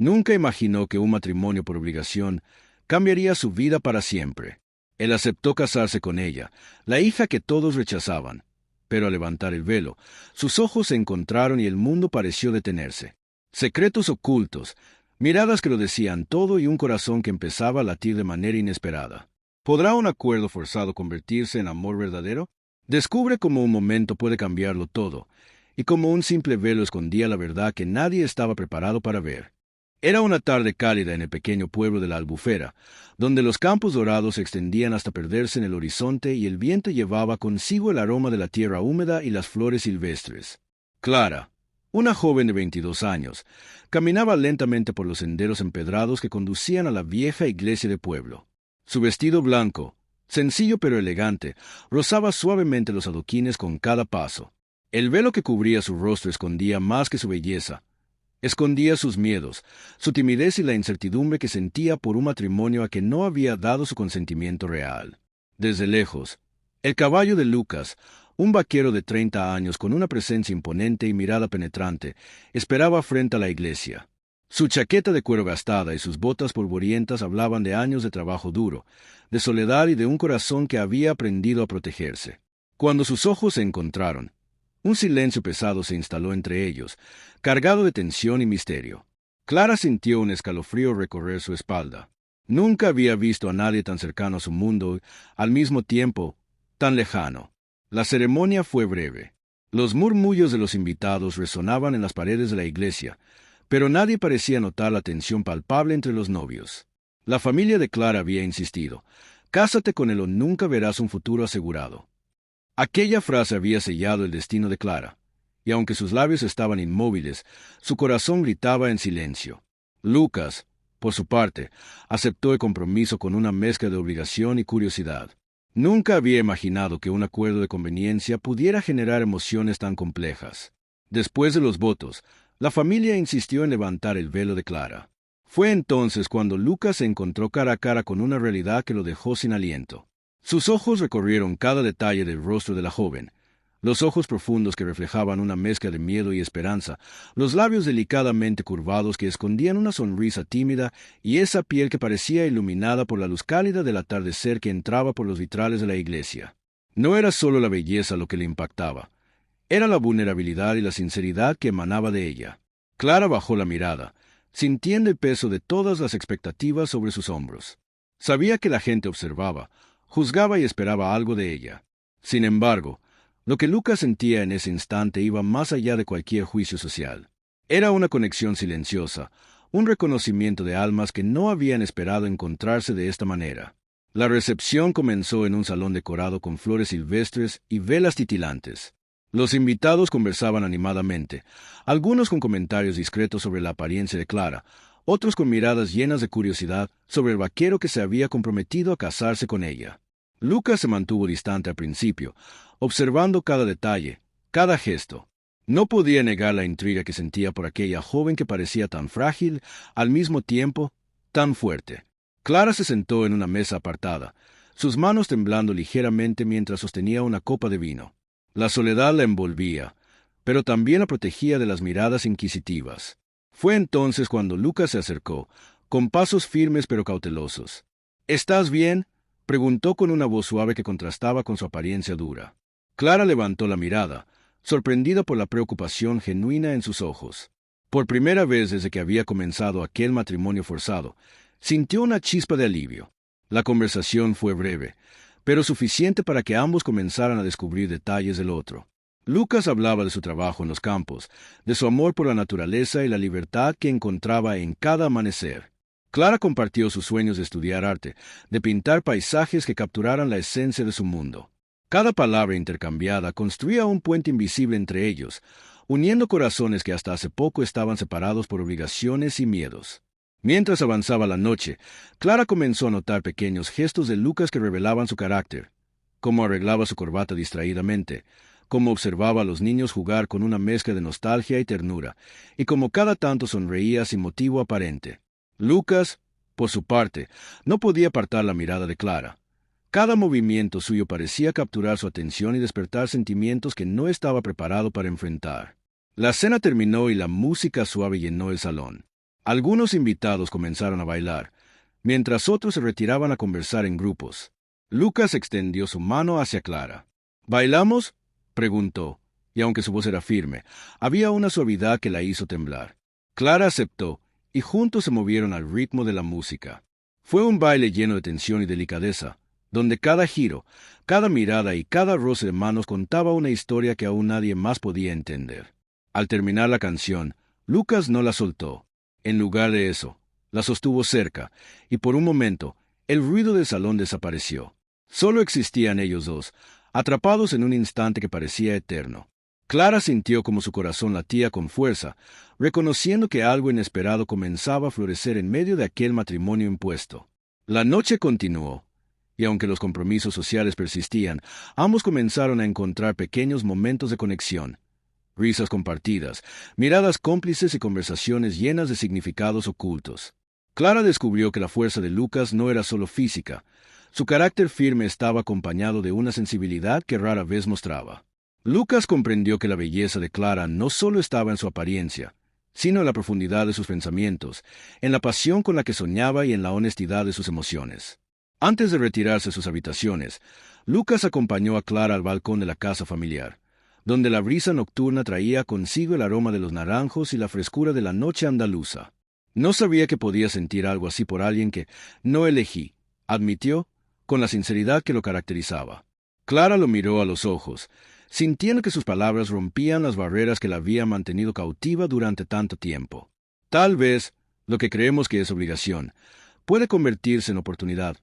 Nunca imaginó que un matrimonio por obligación cambiaría su vida para siempre. Él aceptó casarse con ella, la hija que todos rechazaban. Pero al levantar el velo, sus ojos se encontraron y el mundo pareció detenerse. Secretos ocultos, miradas que lo decían todo y un corazón que empezaba a latir de manera inesperada. ¿Podrá un acuerdo forzado convertirse en amor verdadero? Descubre cómo un momento puede cambiarlo todo, y cómo un simple velo escondía la verdad que nadie estaba preparado para ver. Era una tarde cálida en el pequeño pueblo de la Albufera, donde los campos dorados se extendían hasta perderse en el horizonte y el viento llevaba consigo el aroma de la tierra húmeda y las flores silvestres. Clara, una joven de 22 años, caminaba lentamente por los senderos empedrados que conducían a la vieja iglesia de pueblo. Su vestido blanco, sencillo pero elegante, rozaba suavemente los adoquines con cada paso. El velo que cubría su rostro escondía más que su belleza. Escondía sus miedos, su timidez y la incertidumbre que sentía por un matrimonio a que no había dado su consentimiento real. Desde lejos, el caballo de Lucas, un vaquero de 30 años con una presencia imponente y mirada penetrante, esperaba frente a la iglesia. Su chaqueta de cuero gastada y sus botas polvorientas hablaban de años de trabajo duro, de soledad y de un corazón que había aprendido a protegerse. Cuando sus ojos se encontraron, un silencio pesado se instaló entre ellos, cargado de tensión y misterio. Clara sintió un escalofrío recorrer su espalda. Nunca había visto a nadie tan cercano a su mundo, al mismo tiempo, tan lejano. La ceremonia fue breve. Los murmullos de los invitados resonaban en las paredes de la iglesia, pero nadie parecía notar la tensión palpable entre los novios. La familia de Clara había insistido: «Cásate con él o nunca verás un futuro asegurado». Aquella frase había sellado el destino de Clara, y aunque sus labios estaban inmóviles, su corazón gritaba en silencio. Lucas, por su parte, aceptó el compromiso con una mezcla de obligación y curiosidad. Nunca había imaginado que un acuerdo de conveniencia pudiera generar emociones tan complejas. Después de los votos, la familia insistió en levantar el velo de Clara. Fue entonces cuando Lucas se encontró cara a cara con una realidad que lo dejó sin aliento. Sus ojos recorrieron cada detalle del rostro de la joven, los ojos profundos que reflejaban una mezcla de miedo y esperanza, los labios delicadamente curvados que escondían una sonrisa tímida y esa piel que parecía iluminada por la luz cálida del atardecer que entraba por los vitrales de la iglesia. No era solo la belleza lo que le impactaba, era la vulnerabilidad y la sinceridad que emanaba de ella. Clara bajó la mirada, sintiendo el peso de todas las expectativas sobre sus hombros. Sabía que la gente observaba, juzgaba y esperaba algo de ella. Sin embargo, lo que Lucas sentía en ese instante iba más allá de cualquier juicio social. Era una conexión silenciosa, un reconocimiento de almas que no habían esperado encontrarse de esta manera. La recepción comenzó en un salón decorado con flores silvestres y velas titilantes. Los invitados conversaban animadamente, algunos con comentarios discretos sobre la apariencia de Clara, otros con miradas llenas de curiosidad sobre el vaquero que se había comprometido a casarse con ella. Lucas se mantuvo distante al principio, observando cada detalle, cada gesto. No podía negar la intriga que sentía por aquella joven que parecía tan frágil, al mismo tiempo, tan fuerte. Clara se sentó en una mesa apartada, sus manos temblando ligeramente mientras sostenía una copa de vino. La soledad la envolvía, pero también la protegía de las miradas inquisitivas. Fue entonces cuando Lucas se acercó, con pasos firmes pero cautelosos. «¿Estás bien?», preguntó con una voz suave que contrastaba con su apariencia dura. Clara levantó la mirada, sorprendida por la preocupación genuina en sus ojos. Por primera vez desde que había comenzado aquel matrimonio forzado, sintió una chispa de alivio. La conversación fue breve, pero suficiente para que ambos comenzaran a descubrir detalles del otro. Lucas hablaba de su trabajo en los campos, de su amor por la naturaleza y la libertad que encontraba en cada amanecer. Clara compartió sus sueños de estudiar arte, de pintar paisajes que capturaran la esencia de su mundo. Cada palabra intercambiada construía un puente invisible entre ellos, uniendo corazones que hasta hace poco estaban separados por obligaciones y miedos. Mientras avanzaba la noche, Clara comenzó a notar pequeños gestos de Lucas que revelaban su carácter, cómo arreglaba su corbata distraídamente, cómo observaba a los niños jugar con una mezcla de nostalgia y ternura, y cómo cada tanto sonreía sin motivo aparente. Lucas, por su parte, no podía apartar la mirada de Clara. Cada movimiento suyo parecía capturar su atención y despertar sentimientos que no estaba preparado para enfrentar. La cena terminó y la música suave llenó el salón. Algunos invitados comenzaron a bailar, mientras otros se retiraban a conversar en grupos. Lucas extendió su mano hacia Clara. ¿Bailamos?, preguntó, y aunque su voz era firme, había una suavidad que la hizo temblar. Clara aceptó, y juntos se movieron al ritmo de la música. Fue un baile lleno de tensión y delicadeza, donde cada giro, cada mirada y cada roce de manos contaba una historia que aún nadie más podía entender. Al terminar la canción, Lucas no la soltó. En lugar de eso, la sostuvo cerca, y por un momento, el ruido del salón desapareció. Solo existían ellos dos, atrapados en un instante que parecía eterno. Clara sintió como su corazón latía con fuerza, reconociendo que algo inesperado comenzaba a florecer en medio de aquel matrimonio impuesto. La noche continuó, y aunque los compromisos sociales persistían, ambos comenzaron a encontrar pequeños momentos de conexión. Risas compartidas, miradas cómplices y conversaciones llenas de significados ocultos. Clara descubrió que la fuerza de Lucas no era solo física. Su carácter firme estaba acompañado de una sensibilidad que rara vez mostraba. Lucas comprendió que la belleza de Clara no solo estaba en su apariencia, sino en la profundidad de sus pensamientos, en la pasión con la que soñaba y en la honestidad de sus emociones. Antes de retirarse a sus habitaciones, Lucas acompañó a Clara al balcón de la casa familiar, donde la brisa nocturna traía consigo el aroma de los naranjos y la frescura de la noche andaluza. No sabía que podía sentir algo así por alguien que no elegí, admitió, con la sinceridad que lo caracterizaba. Clara lo miró a los ojos, sintiendo que sus palabras rompían las barreras que la habían mantenido cautiva durante tanto tiempo. Tal vez, lo que creemos que es obligación, puede convertirse en oportunidad,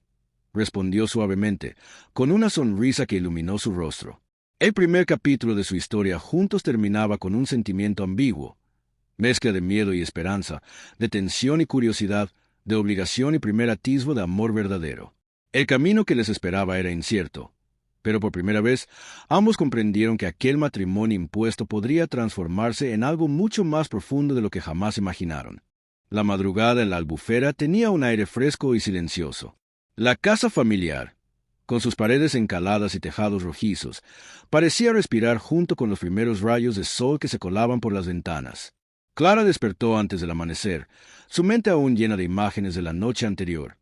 respondió suavemente, con una sonrisa que iluminó su rostro. El primer capítulo de su historia juntos terminaba con un sentimiento ambiguo, mezcla de miedo y esperanza, de tensión y curiosidad, de obligación y primer atisbo de amor verdadero. El camino que les esperaba era incierto, pero por primera vez, ambos comprendieron que aquel matrimonio impuesto podría transformarse en algo mucho más profundo de lo que jamás imaginaron. La madrugada en la albufera tenía un aire fresco y silencioso. La casa familiar, con sus paredes encaladas y tejados rojizos, parecía respirar junto con los primeros rayos de sol que se colaban por las ventanas. Clara despertó antes del amanecer, su mente aún llena de imágenes de la noche anterior.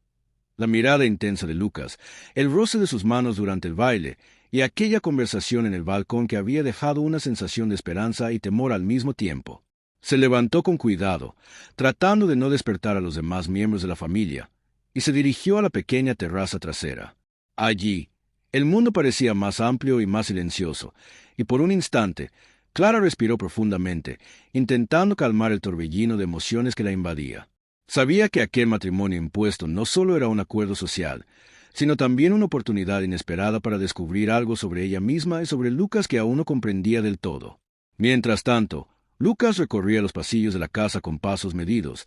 La mirada intensa de Lucas, el roce de sus manos durante el baile y aquella conversación en el balcón que había dejado una sensación de esperanza y temor al mismo tiempo. Se levantó con cuidado, tratando de no despertar a los demás miembros de la familia, y se dirigió a la pequeña terraza trasera. Allí, el mundo parecía más amplio y más silencioso, y por un instante, Clara respiró profundamente, intentando calmar el torbellino de emociones que la invadía. Sabía que aquel matrimonio impuesto no solo era un acuerdo social, sino también una oportunidad inesperada para descubrir algo sobre ella misma y sobre Lucas que aún no comprendía del todo. Mientras tanto, Lucas recorría los pasillos de la casa con pasos medidos,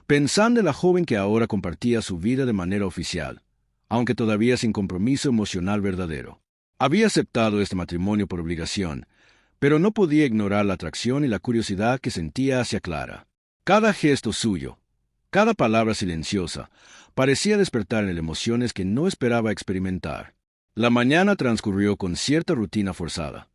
pensando en la joven que ahora compartía su vida de manera oficial, aunque todavía sin compromiso emocional verdadero. Había aceptado este matrimonio por obligación, pero no podía ignorar la atracción y la curiosidad que sentía hacia Clara. Cada gesto suyo, cada palabra silenciosa, parecía despertar en él emociones que no esperaba experimentar. La mañana transcurrió con cierta rutina forzada.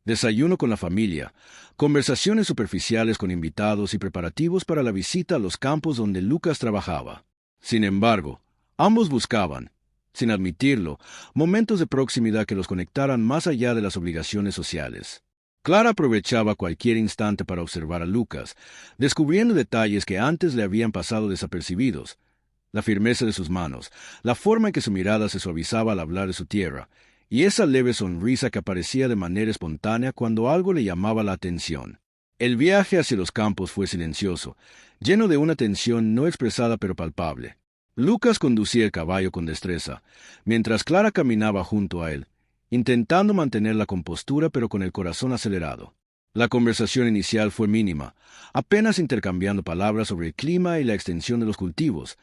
Desayuno con la familia, conversaciones superficiales con invitados y preparativos para la visita a los campos donde Lucas trabajaba. Sin embargo, ambos buscaban, sin admitirlo, momentos de proximidad que los conectaran más allá de las obligaciones sociales. Clara aprovechaba cualquier instante para observar a Lucas, descubriendo detalles que antes le habían pasado desapercibidos. La firmeza de sus manos, la forma en que su mirada se suavizaba al hablar de su tierra, y esa leve sonrisa que aparecía de manera espontánea cuando algo le llamaba la atención. El viaje hacia los campos fue silencioso, lleno de una tensión no expresada pero palpable. Lucas conducía el caballo con destreza, mientras Clara caminaba junto a él, intentando mantener la compostura pero con el corazón acelerado. La conversación inicial fue mínima, apenas intercambiando palabras sobre el clima y la extensión de los cultivos,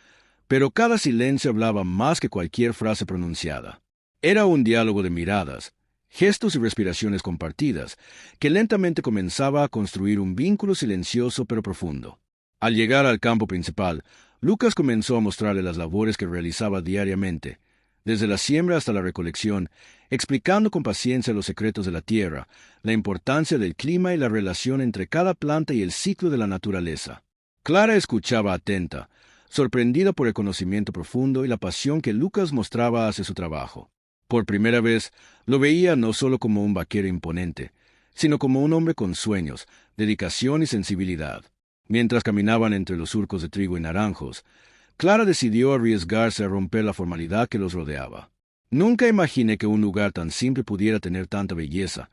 pero cada silencio hablaba más que cualquier frase pronunciada. Era un diálogo de miradas, gestos y respiraciones compartidas, que lentamente comenzaba a construir un vínculo silencioso pero profundo. Al llegar al campo principal, Lucas comenzó a mostrarle las labores que realizaba diariamente, desde la siembra hasta la recolección, explicando con paciencia los secretos de la tierra, la importancia del clima y la relación entre cada planta y el ciclo de la naturaleza. Clara escuchaba atenta, sorprendida por el conocimiento profundo y la pasión que Lucas mostraba hacia su trabajo. Por primera vez, lo veía no solo como un vaquero imponente, sino como un hombre con sueños, dedicación y sensibilidad. Mientras caminaban entre los surcos de trigo y naranjos, Clara decidió arriesgarse a romper la formalidad que los rodeaba. «Nunca imaginé que un lugar tan simple pudiera tener tanta belleza»,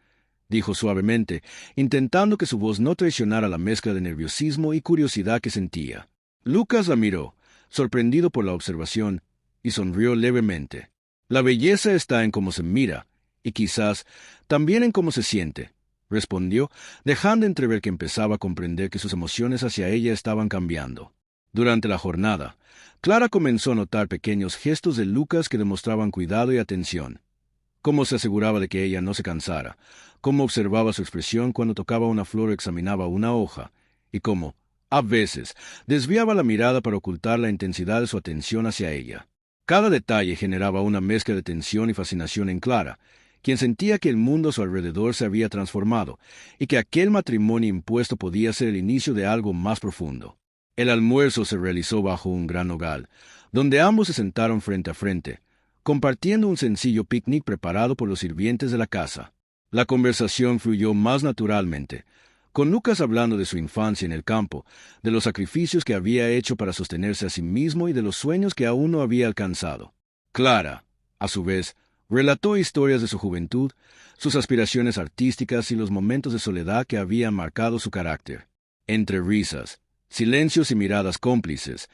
dijo suavemente, intentando que su voz no traicionara la mezcla de nerviosismo y curiosidad que sentía. Lucas la miró, sorprendido por la observación, y sonrió levemente. «La belleza está en cómo se mira, y quizás también en cómo se siente», respondió, dejando entrever que empezaba a comprender que sus emociones hacia ella estaban cambiando. Durante la jornada, Clara comenzó a notar pequeños gestos de Lucas que demostraban cuidado y atención. Cómo se aseguraba de que ella no se cansara, cómo observaba su expresión cuando tocaba una flor o examinaba una hoja, y cómo, a veces, desviaba la mirada para ocultar la intensidad de su atención hacia ella. Cada detalle generaba una mezcla de tensión y fascinación en Clara, quien sentía que el mundo a su alrededor se había transformado y que aquel matrimonio impuesto podía ser el inicio de algo más profundo. El almuerzo se realizó bajo un gran nogal, donde ambos se sentaron frente a frente, compartiendo un sencillo picnic preparado por los sirvientes de la casa. La conversación fluyó más naturalmente, con Lucas hablando de su infancia en el campo, de los sacrificios que había hecho para sostenerse a sí mismo y de los sueños que aún no había alcanzado. Clara, a su vez, relató historias de su juventud, sus aspiraciones artísticas y los momentos de soledad que habían marcado su carácter. Entre risas, silencios y miradas cómplices,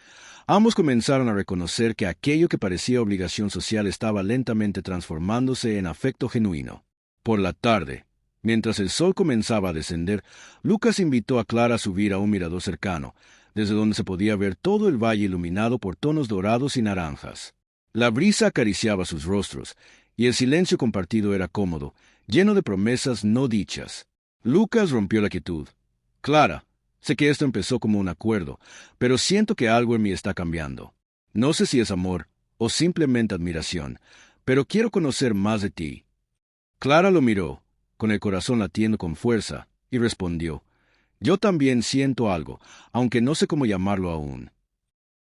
ambos comenzaron a reconocer que aquello que parecía obligación social estaba lentamente transformándose en afecto genuino. Por la tarde, mientras el sol comenzaba a descender, Lucas invitó a Clara a subir a un mirador cercano, desde donde se podía ver todo el valle iluminado por tonos dorados y naranjas. La brisa acariciaba sus rostros, y el silencio compartido era cómodo, lleno de promesas no dichas. Lucas rompió la quietud. «Clara, sé que esto empezó como un acuerdo, pero siento que algo en mí está cambiando. No sé si es amor o simplemente admiración, pero quiero conocer más de ti». Clara lo miró, con el corazón latiendo con fuerza, y respondió: «Yo también siento algo, aunque no sé cómo llamarlo aún».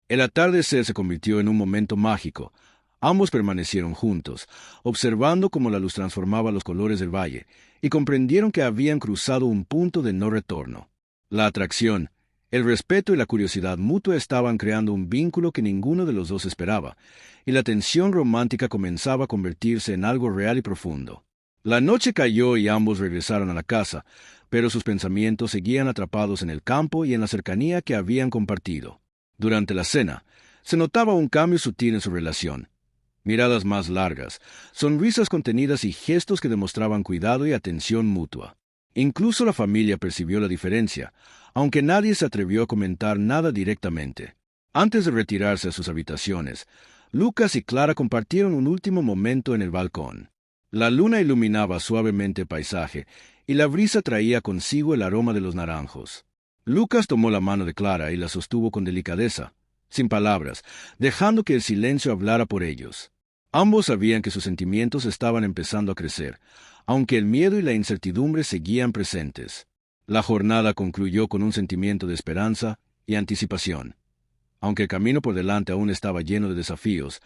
El atardecer se convirtió en un momento mágico. Ambos permanecieron juntos, observando cómo la luz transformaba los colores del valle, y comprendieron que habían cruzado un punto de no retorno. La atracción, el respeto y la curiosidad mutua estaban creando un vínculo que ninguno de los dos esperaba, y la tensión romántica comenzaba a convertirse en algo real y profundo. La noche cayó y ambos regresaron a la casa, pero sus pensamientos seguían atrapados en el campo y en la cercanía que habían compartido. Durante la cena, se notaba un cambio sutil en su relación. Miradas más largas, sonrisas contenidas y gestos que demostraban cuidado y atención mutua. Incluso la familia percibió la diferencia, aunque nadie se atrevió a comentar nada directamente. Antes de retirarse a sus habitaciones, Lucas y Clara compartieron un último momento en el balcón. La luna iluminaba suavemente el paisaje, y la brisa traía consigo el aroma de los naranjos. Lucas tomó la mano de Clara y la sostuvo con delicadeza, sin palabras, dejando que el silencio hablara por ellos. Ambos sabían que sus sentimientos estaban empezando a crecer, aunque el miedo y la incertidumbre seguían presentes. La jornada concluyó con un sentimiento de esperanza y anticipación. Aunque el camino por delante aún estaba lleno de desafíos,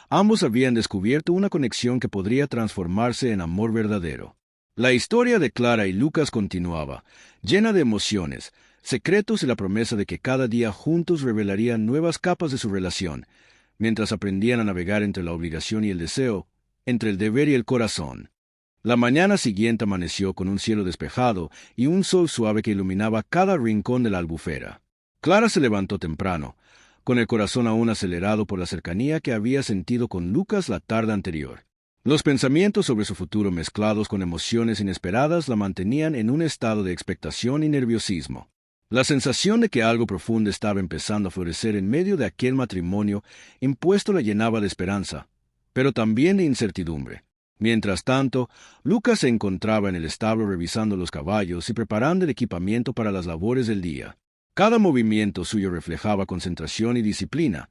ambos habían descubierto una conexión que podría transformarse en amor verdadero. La historia de Clara y Lucas continuaba, llena de emociones, secretos y la promesa de que cada día juntos revelarían nuevas capas de su relación, mientras aprendían a navegar entre la obligación y el deseo, entre el deber y el corazón. La mañana siguiente amaneció con un cielo despejado y un sol suave que iluminaba cada rincón de la albufera. Clara se levantó temprano, con el corazón aún acelerado por la cercanía que había sentido con Lucas la tarde anterior. Los pensamientos sobre su futuro mezclados con emociones inesperadas la mantenían en un estado de expectación y nerviosismo. La sensación de que algo profundo estaba empezando a florecer en medio de aquel matrimonio impuesto la llenaba de esperanza, pero también de incertidumbre. Mientras tanto, Lucas se encontraba en el establo revisando los caballos y preparando el equipamiento para las labores del día. Cada movimiento suyo reflejaba concentración y disciplina,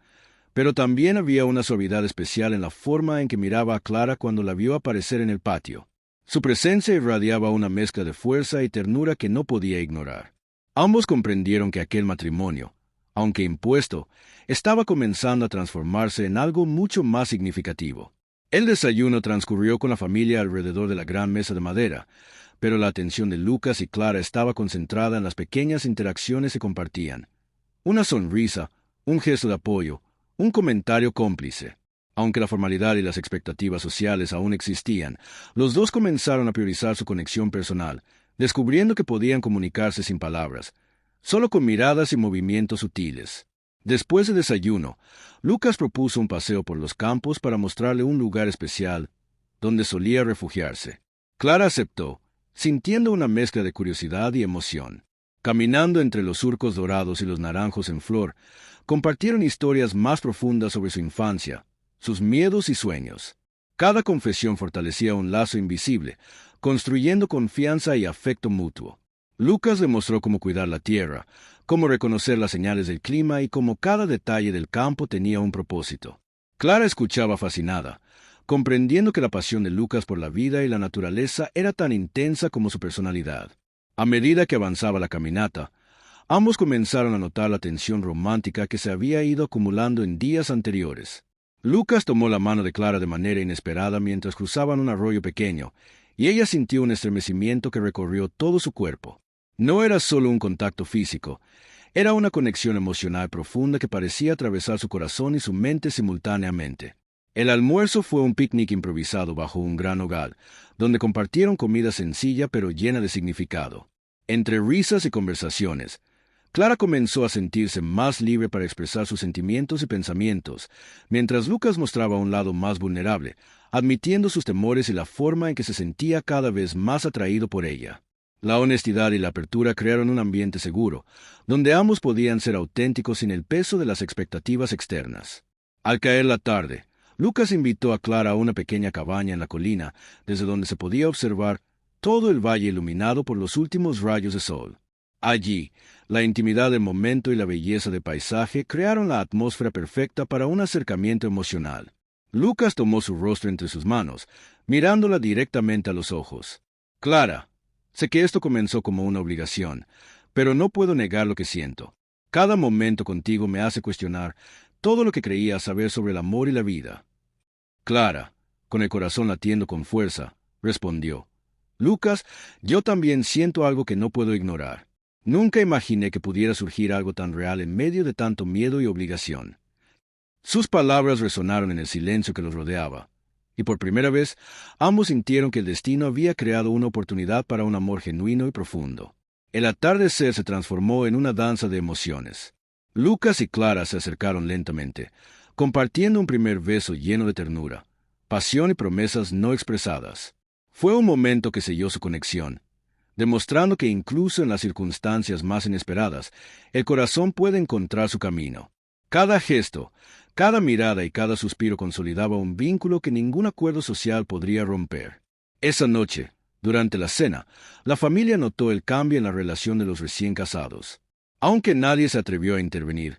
pero también había una suavidad especial en la forma en que miraba a Clara cuando la vio aparecer en el patio. Su presencia irradiaba una mezcla de fuerza y ternura que no podía ignorar. Ambos comprendieron que aquel matrimonio, aunque impuesto, estaba comenzando a transformarse en algo mucho más significativo. El desayuno transcurrió con la familia alrededor de la gran mesa de madera, pero la atención de Lucas y Clara estaba concentrada en las pequeñas interacciones que compartían. Una sonrisa, un gesto de apoyo, un comentario cómplice. Aunque la formalidad y las expectativas sociales aún existían, los dos comenzaron a priorizar su conexión personal, descubriendo que podían comunicarse sin palabras, solo con miradas y movimientos sutiles. Después del desayuno, Lucas propuso un paseo por los campos para mostrarle un lugar especial donde solía refugiarse. Clara aceptó, sintiendo una mezcla de curiosidad y emoción. Caminando entre los surcos dorados y los naranjos en flor, compartieron historias más profundas sobre su infancia, sus miedos y sueños. Cada confesión fortalecía un lazo invisible, construyendo confianza y afecto mutuo. Lucas demostró cómo cuidar la tierra, cómo reconocer las señales del clima y cómo cada detalle del campo tenía un propósito. Clara escuchaba fascinada, comprendiendo que la pasión de Lucas por la vida y la naturaleza era tan intensa como su personalidad. A medida que avanzaba la caminata, ambos comenzaron a notar la tensión romántica que se había ido acumulando en días anteriores. Lucas tomó la mano de Clara de manera inesperada mientras cruzaban un arroyo pequeño, y ella sintió un estremecimiento que recorrió todo su cuerpo. No era solo un contacto físico, era una conexión emocional profunda que parecía atravesar su corazón y su mente simultáneamente. El almuerzo fue un picnic improvisado bajo un gran hogar, donde compartieron comida sencilla pero llena de significado. Entre risas y conversaciones, Clara comenzó a sentirse más libre para expresar sus sentimientos y pensamientos, mientras Lucas mostraba un lado más vulnerable, admitiendo sus temores y la forma en que se sentía cada vez más atraído por ella. La honestidad y la apertura crearon un ambiente seguro, donde ambos podían ser auténticos sin el peso de las expectativas externas. Al caer la tarde, Lucas invitó a Clara a una pequeña cabaña en la colina, desde donde se podía observar todo el valle iluminado por los últimos rayos de sol. Allí, la intimidad del momento y la belleza del paisaje crearon la atmósfera perfecta para un acercamiento emocional. Lucas tomó su rostro entre sus manos, mirándola directamente a los ojos. Clara, sé que esto comenzó como una obligación, pero no puedo negar lo que siento. Cada momento contigo me hace cuestionar todo lo que creía saber sobre el amor y la vida. Clara, con el corazón latiendo con fuerza, respondió. Lucas, yo también siento algo que no puedo ignorar. Nunca imaginé que pudiera surgir algo tan real en medio de tanto miedo y obligación. Sus palabras resonaron en el silencio que los rodeaba, y por primera vez ambos sintieron que el destino había creado una oportunidad para un amor genuino y profundo. El atardecer se transformó en una danza de emociones. Lucas y Clara se acercaron lentamente, compartiendo un primer beso lleno de ternura, pasión y promesas no expresadas. Fue un momento que selló su conexión, demostrando que incluso en las circunstancias más inesperadas, el corazón puede encontrar su camino. Cada gesto, cada mirada y cada suspiro consolidaba un vínculo que ningún acuerdo social podría romper. Esa noche, durante la cena, la familia notó el cambio en la relación de los recién casados. Aunque nadie se atrevió a intervenir,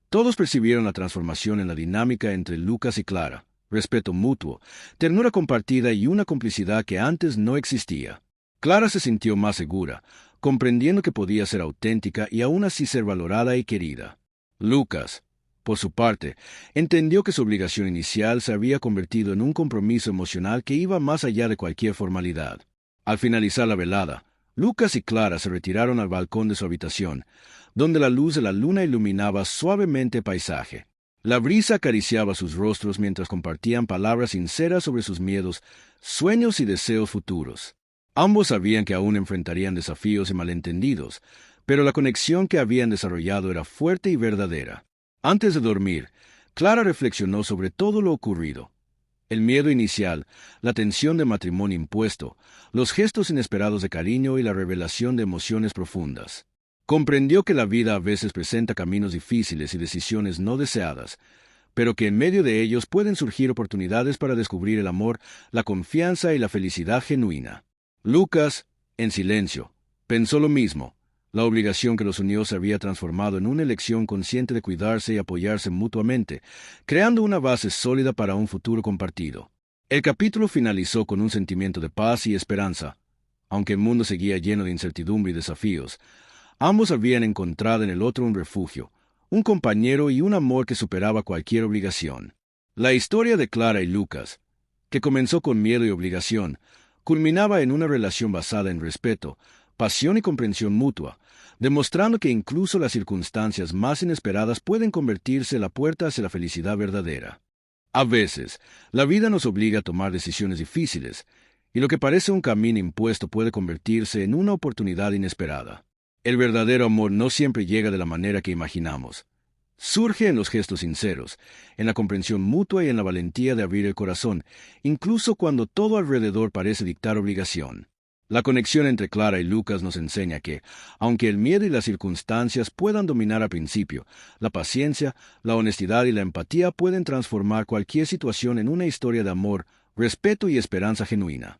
todos percibieron la transformación en la dinámica entre Lucas y Clara, respeto mutuo, ternura compartida y una complicidad que antes no existía. Clara se sintió más segura, comprendiendo que podía ser auténtica y aún así ser valorada y querida. Lucas, por su parte, entendió que su obligación inicial se había convertido en un compromiso emocional que iba más allá de cualquier formalidad. Al finalizar la velada, Lucas y Clara se retiraron al balcón de su habitación, donde la luz de la luna iluminaba suavemente el paisaje. La brisa acariciaba sus rostros mientras compartían palabras sinceras sobre sus miedos, sueños y deseos futuros. Ambos sabían que aún enfrentarían desafíos y malentendidos, pero la conexión que habían desarrollado era fuerte y verdadera. Antes de dormir, Clara reflexionó sobre todo lo ocurrido. El miedo inicial, la tensión de matrimonio impuesto, los gestos inesperados de cariño y la revelación de emociones profundas. Comprendió que la vida a veces presenta caminos difíciles y decisiones no deseadas, pero que en medio de ellos pueden surgir oportunidades para descubrir el amor, la confianza y la felicidad genuina. Lucas, en silencio, pensó lo mismo. La obligación que los unió se había transformado en una elección consciente de cuidarse y apoyarse mutuamente, creando una base sólida para un futuro compartido. El capítulo finalizó con un sentimiento de paz y esperanza. Aunque el mundo seguía lleno de incertidumbre y desafíos, ambos habían encontrado en el otro un refugio, un compañero y un amor que superaba cualquier obligación. La historia de Clara y Lucas, que comenzó con miedo y obligación, culminaba en una relación basada en respeto, pasión y comprensión mutua, demostrando que incluso las circunstancias más inesperadas pueden convertirse en la puerta hacia la felicidad verdadera. A veces, la vida nos obliga a tomar decisiones difíciles, y lo que parece un camino impuesto puede convertirse en una oportunidad inesperada. El verdadero amor no siempre llega de la manera que imaginamos. Surge en los gestos sinceros, en la comprensión mutua y en la valentía de abrir el corazón, incluso cuando todo alrededor parece dictar obligación. La conexión entre Clara y Lucas nos enseña que, aunque el miedo y las circunstancias puedan dominar al principio, la paciencia, la honestidad y la empatía pueden transformar cualquier situación en una historia de amor, respeto y esperanza genuina.